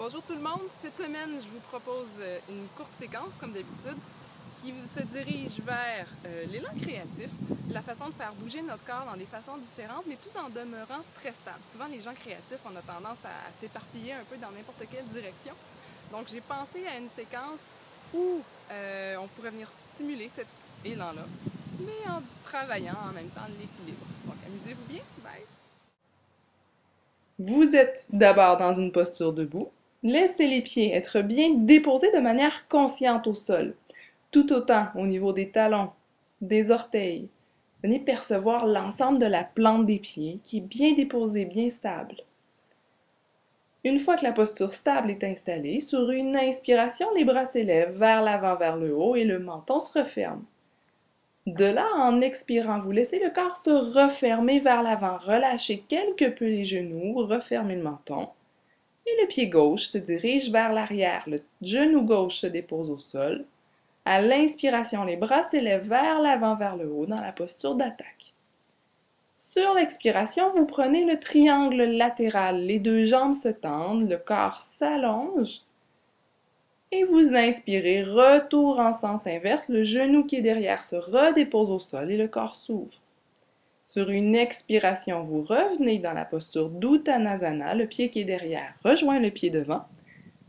Bonjour tout le monde, cette semaine je vous propose une courte séquence comme d'habitude qui se dirige vers l'élan créatif, la façon de faire bouger notre corps dans des façons différentes mais tout en demeurant très stable. Souvent les gens créatifs on a tendance à s'éparpiller un peu dans n'importe quelle direction. Donc j'ai pensé à une séquence où on pourrait venir stimuler cet élan-là mais en travaillant en même temps l'équilibre. Donc amusez-vous bien, bye! Vous êtes d'abord dans une posture debout. Laissez les pieds être bien déposés de manière consciente au sol, tout autant au niveau des talons, des orteils. Venez percevoir l'ensemble de la plante des pieds qui est bien déposée, bien stable. Une fois que la posture stable est installée, sur une inspiration, les bras s'élèvent vers l'avant, vers le haut et le menton se referme. De là, en expirant, vous laissez le corps se refermer vers l'avant, relâchez quelque peu les genoux, refermez le menton. Et le pied gauche se dirige vers l'arrière. Le genou gauche se dépose au sol. À l'inspiration, les bras s'élèvent vers l'avant, vers le haut, dans la posture d'attaque. Sur l'expiration, vous prenez le triangle latéral. Les deux jambes se tendent, le corps s'allonge. Et vous inspirez, retour en sens inverse. Le genou qui est derrière se redépose au sol et le corps s'ouvre. Sur une expiration, vous revenez dans la posture d'Uttanasana, le pied qui est derrière rejoint le pied devant,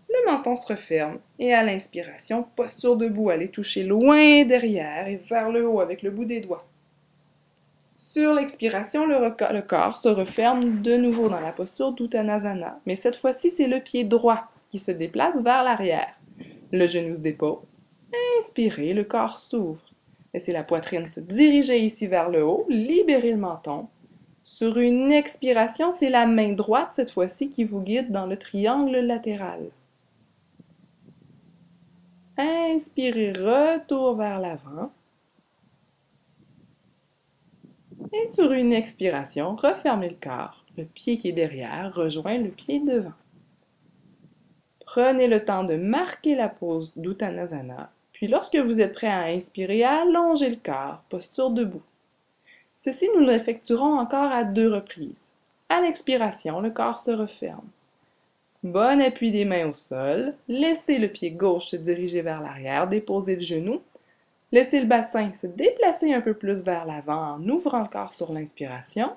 le menton se referme et à l'inspiration, posture debout, allez toucher loin derrière et vers le haut avec le bout des doigts. Sur l'expiration, le corps se referme de nouveau dans la posture d'Uttanasana, mais cette fois-ci, c'est le pied droit qui se déplace vers l'arrière. Le genou se dépose. Inspirez, le corps s'ouvre. Laissez la poitrine se diriger ici vers le haut, libérez le menton. Sur une expiration, c'est la main droite cette fois-ci qui vous guide dans le triangle latéral. Inspirez, retour vers l'avant. Et sur une expiration, refermez le corps. Le pied qui est derrière rejoint le pied devant. Prenez le temps de marquer la pose d'Uttanasana. Puis lorsque vous êtes prêt à inspirer, allongez le corps, posture debout. Ceci, nous l'effectuerons encore à 2 reprises. À l'expiration, le corps se referme. Bon appui des mains au sol. Laissez le pied gauche se diriger vers l'arrière, déposez le genou. Laissez le bassin se déplacer un peu plus vers l'avant en ouvrant le corps sur l'inspiration.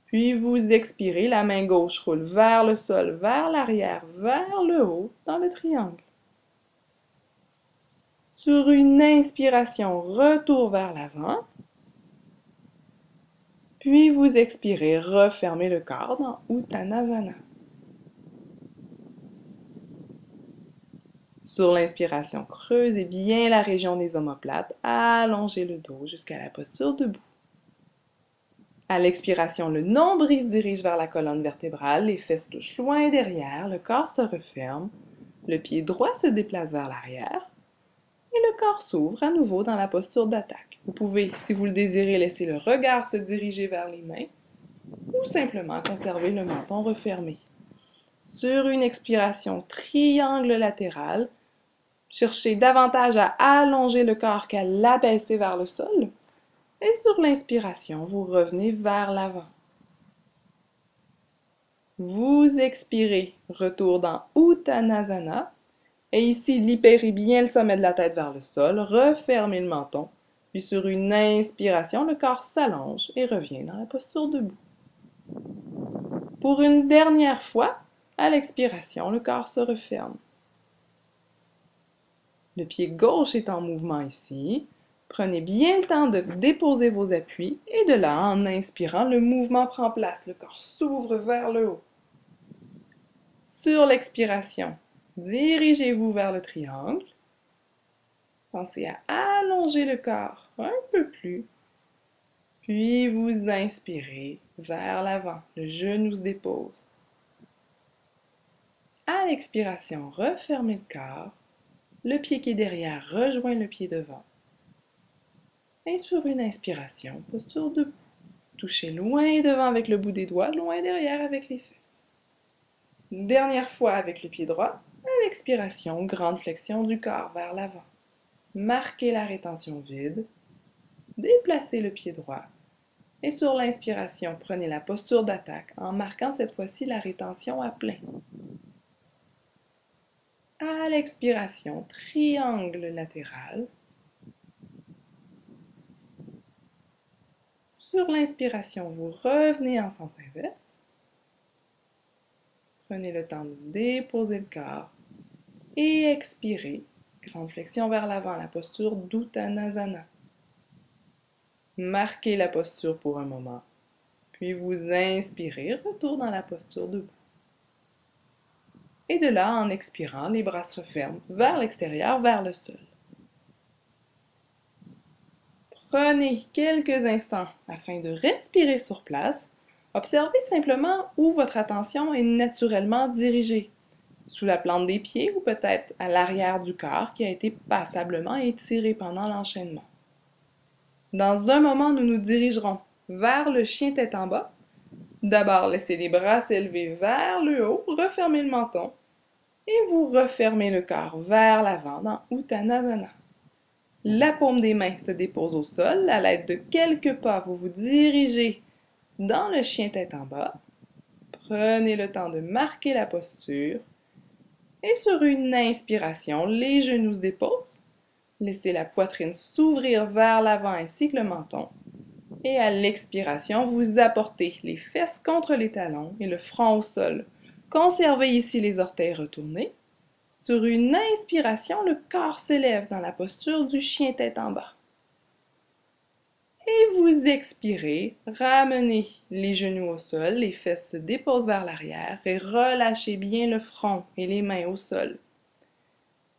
Puis vous expirez, la main gauche roule vers le sol, vers l'arrière, vers le haut, dans le triangle. Sur une inspiration, retour vers l'avant. Puis vous expirez, refermez le corps dans Uttanasana. Sur l'inspiration, creusez bien la région des omoplates, allongez le dos jusqu'à la posture debout. À l'expiration, le nombril se dirige vers la colonne vertébrale, les fesses touchent loin derrière, le corps se referme, le pied droit se déplace vers l'arrière et le corps s'ouvre à nouveau dans la posture d'attaque. Vous pouvez, si vous le désirez, laisser le regard se diriger vers les mains ou simplement conserver le menton refermé. Sur une expiration, triangle latéral, cherchez davantage à allonger le corps qu'à l'abaisser vers le sol. Et sur l'inspiration, vous revenez vers l'avant. Vous expirez, retour dans Uttanasana. Et ici, libérez bien le sommet de la tête vers le sol, refermez le menton. Puis sur une inspiration, le corps s'allonge et revient dans la posture debout. Pour une dernière fois, à l'expiration, le corps se referme. Le pied gauche est en mouvement ici. Prenez bien le temps de déposer vos appuis et de là, en inspirant, le mouvement prend place. Le corps s'ouvre vers le haut. Sur l'expiration, dirigez-vous vers le triangle. Pensez à allonger le corps un peu plus. Puis vous inspirez vers l'avant. Le genou se dépose. À l'expiration, refermez le corps. Le pied qui est derrière rejoint le pied devant. Et sur une inspiration, posture debout. Touchez loin devant avec le bout des doigts, loin derrière avec les fesses. Une dernière fois avec le pied droit. À l'expiration, grande flexion du corps vers l'avant. Marquez la rétention vide. Déplacez le pied droit. Et sur l'inspiration, prenez la posture d'attaque en marquant cette fois-ci la rétention à plein. À l'expiration, triangle latéral. Sur l'inspiration, vous revenez en sens inverse. Prenez le temps de déposer le corps et expirez. Grande flexion vers l'avant, la posture d'Uttanasana. Marquez la posture pour un moment, puis vous inspirez, retour dans la posture debout. Et de là, en expirant, les bras se referment vers l'extérieur, vers le sol. Prenez quelques instants afin de respirer sur place. Observez simplement où votre attention est naturellement dirigée, sous la plante des pieds ou peut-être à l'arrière du corps qui a été passablement étiré pendant l'enchaînement. Dans un moment, nous nous dirigerons vers le chien tête en bas. D'abord, laissez les bras s'élever vers le haut, refermez le menton et vous refermez le corps vers l'avant dans Uttanasana. La paume des mains se dépose au sol. À l'aide de quelques pas, vous vous dirigez dans le chien tête en bas. Prenez le temps de marquer la posture. Et sur une inspiration, les genoux se déposent. Laissez la poitrine s'ouvrir vers l'avant ainsi que le menton. Et à l'expiration, vous apportez les fesses contre les talons et le front au sol. Conservez ici les orteils retournés. Sur une inspiration, le corps s'élève dans la posture du chien tête en bas. Et vous expirez, ramenez les genoux au sol, les fesses se déposent vers l'arrière et relâchez bien le front et les mains au sol.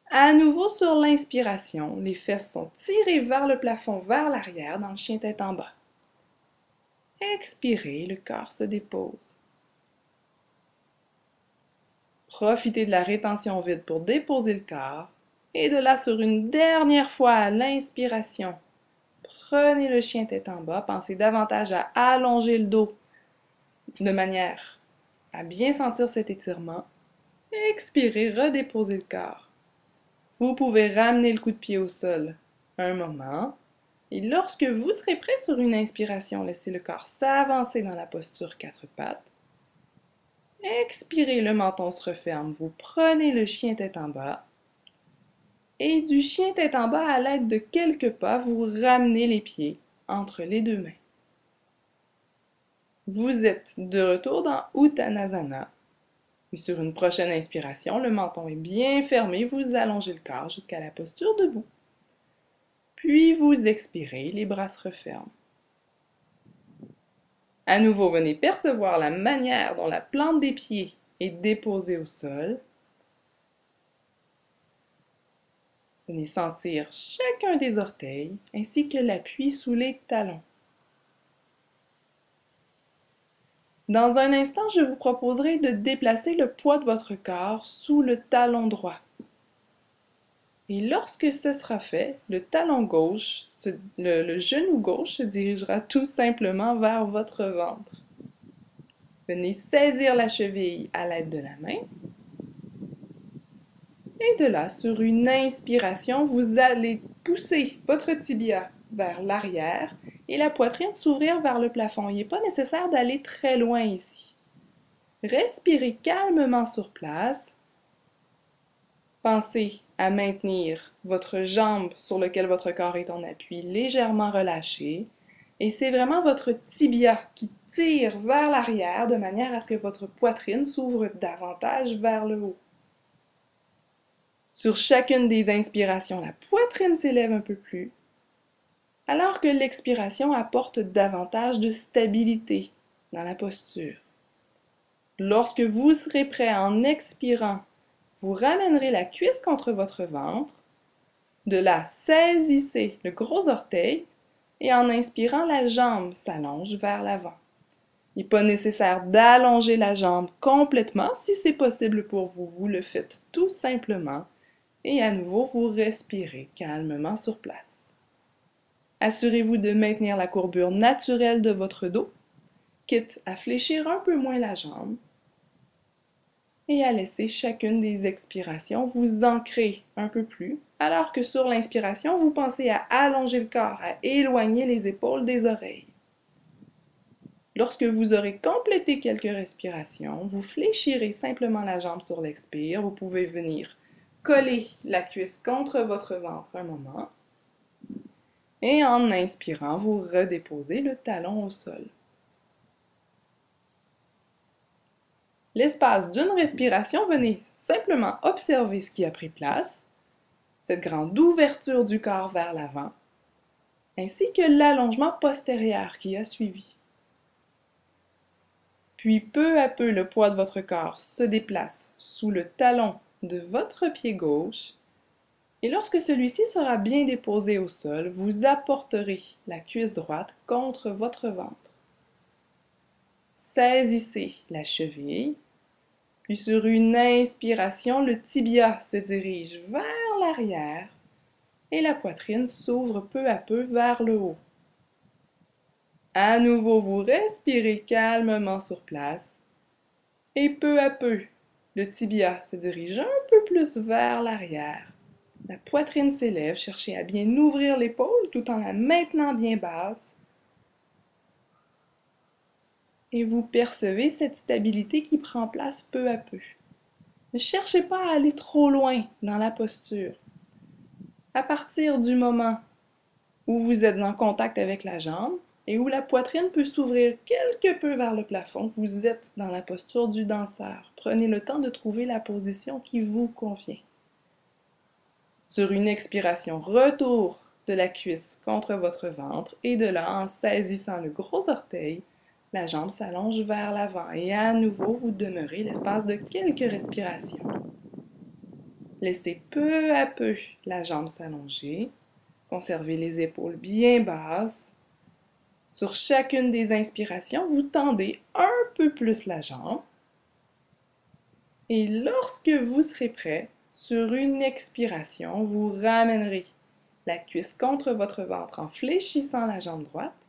À nouveau sur l'inspiration, les fesses sont tirées vers le plafond, vers l'arrière dans le chien tête en bas. Expirez, le corps se dépose. Profitez de la rétention vide pour déposer le corps. Et de là, sur une dernière fois à l'inspiration, prenez le chien tête en bas. Pensez davantage à allonger le dos de manière à bien sentir cet étirement. Expirez, redéposez le corps. Vous pouvez ramener le coup de pied au sol un moment. Et lorsque vous serez prêt sur une inspiration, laissez le corps s'avancer dans la posture quatre pattes. Expirez, le menton se referme. Vous prenez le chien tête en bas. Et du chien tête en bas, à l'aide de quelques pas, vous ramenez les pieds entre les deux mains. Vous êtes de retour dans Uttanasana. Et sur une prochaine inspiration, le menton est bien fermé. Vous allongez le corps jusqu'à la posture debout. Puis vous expirez, les bras se referment. À nouveau, venez percevoir la manière dont la plante des pieds est déposée au sol. Venez sentir chacun des orteils ainsi que l'appui sous les talons. Dans un instant, je vous proposerai de déplacer le poids de votre corps sous le talon droit. Et lorsque ce sera fait, le talon gauche, le genou gauche se dirigera tout simplement vers votre ventre. Venez saisir la cheville à l'aide de la main. Et de là, sur une inspiration, vous allez pousser votre tibia vers l'arrière et la poitrine s'ouvrir vers le plafond. Il n'est pas nécessaire d'aller très loin ici. Respirez calmement sur place. Pensez à maintenir votre jambe sur laquelle votre corps est en appui légèrement relâchée. Et c'est vraiment votre tibia qui tire vers l'arrière de manière à ce que votre poitrine s'ouvre davantage vers le haut. Sur chacune des inspirations, la poitrine s'élève un peu plus, alors que l'expiration apporte davantage de stabilité dans la posture. Lorsque vous serez prêt en expirant, vous ramènerez la cuisse contre votre ventre. De là, saisissez le gros orteil et en inspirant, la jambe s'allonge vers l'avant. Il n'est pas nécessaire d'allonger la jambe complètement. Si c'est possible pour vous, vous le faites tout simplement. Et à nouveau, vous respirez calmement sur place. Assurez-vous de maintenir la courbure naturelle de votre dos, quitte à fléchir un peu moins la jambe. Et à laisser chacune des expirations vous ancrer un peu plus, alors que sur l'inspiration, vous pensez à allonger le corps, à éloigner les épaules des oreilles. Lorsque vous aurez complété quelques respirations, vous fléchirez simplement la jambe sur l'expire. Vous pouvez venir collez la cuisse contre votre ventre un moment. Et en inspirant, vous redéposez le talon au sol. L'espace d'une respiration, venez simplement observer ce qui a pris place, cette grande ouverture du corps vers l'avant, ainsi que l'allongement postérieur qui a suivi. Puis peu à peu, le poids de votre corps se déplace sous le talon de votre pied gauche, et lorsque celui-ci sera bien déposé au sol, vous apporterez la cuisse droite contre votre ventre. Saisissez la cheville, puis sur une inspiration, le tibia se dirige vers l'arrière et la poitrine s'ouvre peu à peu vers le haut. À nouveau, vous respirez calmement sur place et peu à peu, le tibia se dirige un peu plus vers l'arrière. La poitrine s'élève, cherchez à bien ouvrir l'épaule tout en la maintenant bien basse. Et vous percevez cette stabilité qui prend place peu à peu. Ne cherchez pas à aller trop loin dans la posture. À partir du moment où vous êtes en contact avec la jambe et où la poitrine peut s'ouvrir quelque peu vers le plafond, vous êtes dans la posture du danseur. Prenez le temps de trouver la position qui vous convient. Sur une expiration, retour de la cuisse contre votre ventre et de là, en saisissant le gros orteil, la jambe s'allonge vers l'avant et à nouveau, vous demeurez l'espace de quelques respirations. Laissez peu à peu la jambe s'allonger. Conservez les épaules bien basses. Sur chacune des inspirations, vous tendez un peu plus la jambe. Et lorsque vous serez prêt, sur une expiration, vous ramènerez la cuisse contre votre ventre en fléchissant la jambe droite.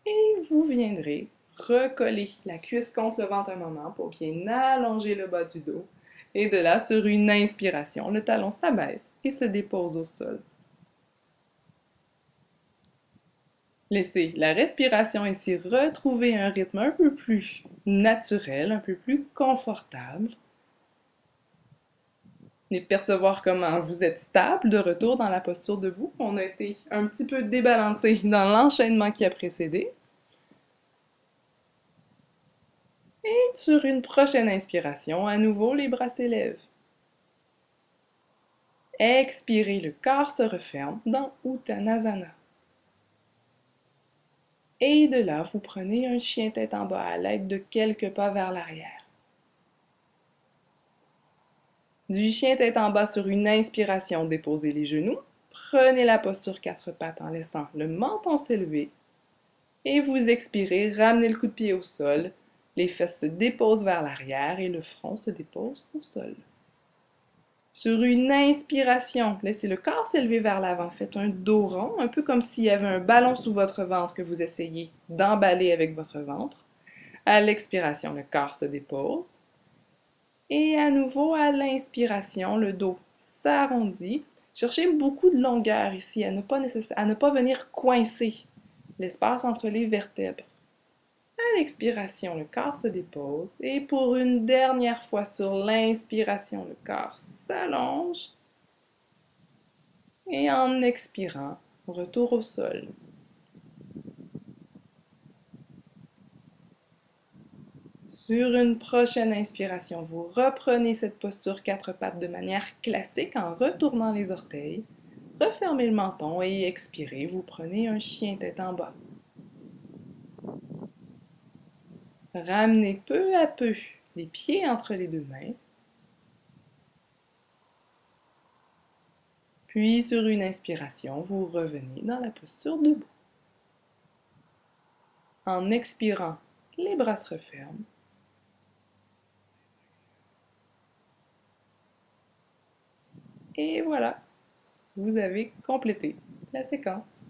Et vous viendrez recoller la cuisse contre le ventre un moment pour bien allonger le bas du dos. Et de là, sur une inspiration, le talon s'abaisse et se dépose au sol. Laissez la respiration ici retrouver un rythme un peu plus naturel, un peu plus confortable. Et percevoir comment vous êtes stable de retour dans la posture debout. On a été un petit peu débalancé dans l'enchaînement qui a précédé. Et sur une prochaine inspiration, à nouveau, les bras s'élèvent. Expirez, le corps se referme dans Uttanasana. Et de là, vous prenez un chien tête en bas à l'aide de quelques pas vers l'arrière. Du chien tête en bas sur une inspiration, déposez les genoux. Prenez la posture quatre pattes en laissant le menton s'élever. Et vous expirez, ramenez le coup de pied au sol. Les fesses se déposent vers l'arrière et le front se dépose au sol. Sur une inspiration, laissez le corps s'élever vers l'avant. Faites un dos rond, un peu comme s'il y avait un ballon sous votre ventre que vous essayez d'emballer avec votre ventre. À l'expiration, le corps se dépose. Et à nouveau, à l'inspiration, le dos s'arrondit. Cherchez beaucoup de longueur ici, à ne pas venir coincer l'espace entre les vertèbres. À l'expiration, le corps se dépose. Et pour une dernière fois sur l'inspiration, le corps s'allonge. Et en expirant, retour au sol. Sur une prochaine inspiration, vous reprenez cette posture quatre pattes de manière classique en retournant les orteils. Refermez le menton et expirez. Vous prenez un chien tête en bas. Ramenez peu à peu les pieds entre les deux mains. Puis sur une inspiration, vous revenez dans la posture debout. En expirant, les bras se referment. Et voilà, vous avez complété la séquence.